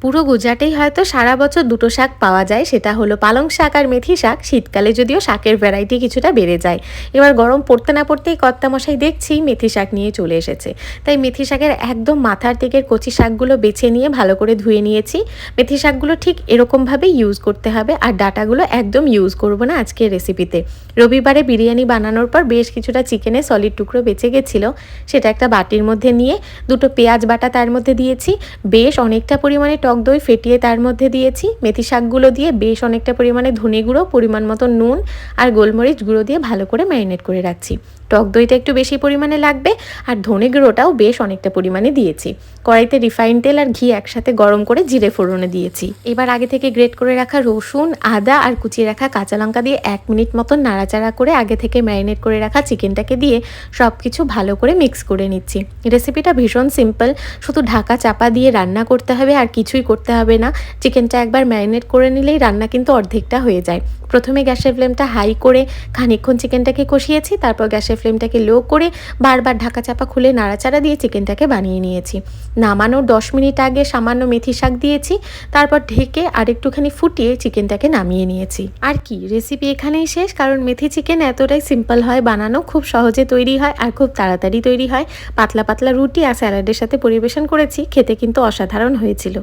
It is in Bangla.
পুরো গুজরাটেই হয়তো সারা বছর দুটো শাক পাওয়া যায়, সেটা হলো পালং শাক আর মেথি শাক। শীতকালে যদিও শাকের ভ্যারাইটি কিছুটা বেড়ে যায়। এবার গরম পড়তে না পড়তেই কর্তামশাই দেখছি মেথি শাক নিয়ে চলে এসেছে। তাই মেথি শাকের একদম মাথার দিকের কচি শাকগুলো বেছে নিয়ে ভালো করে ধুয়ে নিয়েছি। মেথি শাকগুলো ঠিক এরকমভাবে ইউজ করতে হবে, আর ডাটাগুলো একদম ইউজ করব না আজকের রেসিপিতে। রবিবারে বিরিয়ানি বানানোর পর বেশ কিছুটা চিকেনের সলিড টুকরো বেঁচে গেছিলো, সেটা একটা বাটির মধ্যে নিয়ে দুটো পেঁয়াজ বাটা তার মধ্যে দিয়েছি, বেশ অনেকটা পরিমাণে টক দই ফেটিয়ে তার মধ্যে দিয়েছি। মেথি শাকগুলো দিয়ে বেশ অনেকটা পরিমাণে ধনে গুঁড়ো, পরিমাণ মতো নুন আর গোলমরিচ গুঁড়ো দিয়ে ভালো করে ম্যারিনেট করে রাখছি। টক দইটা একটু বেশি পরিমাণে লাগবে, আর ধনে গুঁড়োটাও বেশ অনেকটা পরিমাণে দিয়েছি। কড়াইতে রিফাইন তেল আর ঘি একসাথে গরম করে জিরে ফোড়নে দিয়েছি। এবার আগে থেকে গ্রেট করে রাখা রসুন, আদা আর কুচিয়ে রাখা কাঁচা লঙ্কা দিয়ে 1 মিনিট মতন নাড়াচাড়া করে আগে থেকে ম্যারিনেট করে রাখা চিকেনটাকে দিয়ে সব কিছু ভালো করে মিক্স করে নিচ্ছি। রেসিপিটা ভীষণ সিম্পল, শুধু ঢাকা চাপা দিয়ে রান্না করতে হবে, আর কিছুই করতে হবে না। চিকেনটা একবার ম্যারিনেট করে নিলেই রান্না কিন্তু অর্ধেকটা হয়ে যায়। প্রথমে গ্যাসের ফ্লেমটা হাই করে খানিকক্ষণ চিকেনটাকে কষিয়েছি, তারপর গ্যাসের ফ্লেমটাকে লো করে বারবার ঢাকা চাপা খুলে নাড়াচাড়া দিয়ে চিকেনটাকে বানিয়ে নিয়েছি। নামানোর 10 মিনিট আগে সামান্য মেথি শাক দিয়েছি, তারপর ঢেকে আর একটুখানি ফুটিয়ে চিকেনটাকে নামিয়ে নিয়েছি। আর কি, রেসিপি এখানেই শেষ, কারণ মেথি চিকেন এতটাই সিম্পল হয় বানানো, খুব সহজে তৈরি হয় আর খুব তাড়াতাড়ি তৈরি হয়। পাতলা পাতলা রুটি আর স্যালাডের সাথে পরিবেশন করেছি, খেতে কিন্তু অসাধারণ হয়েছিল।